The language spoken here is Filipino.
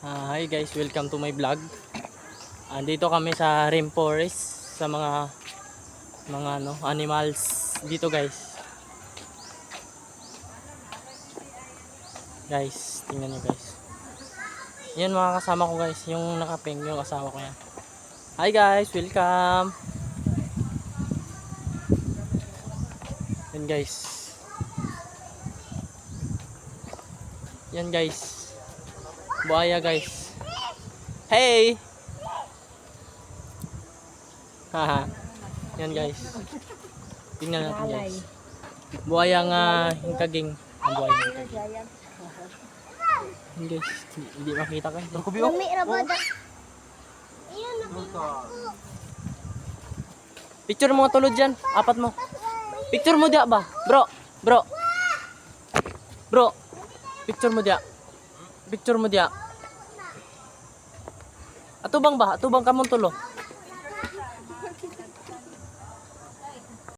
Hi guys, welcome to my vlog. Andito kami sa rainforest sa mga animals dito guys. Guys, tingnan niyo guys. Yan mga kasama ko guys, yung nakaping yung kasama ko yan. Hi guys, welcome. Yan guys. Yan guys. Buhaya guys. Hey. Haha. Yan guys. Tingnan natin guys. Buhaya nga hingkaging. Ang buhaya hingkaging. Yan guys, hindi makita guys. Picture mo tulod dyan. Apat mo. Picture mo dia ba? Bro. Bro. Picture mo dia. Picture mo dia. Atubang ba? Atubang kamong tulo.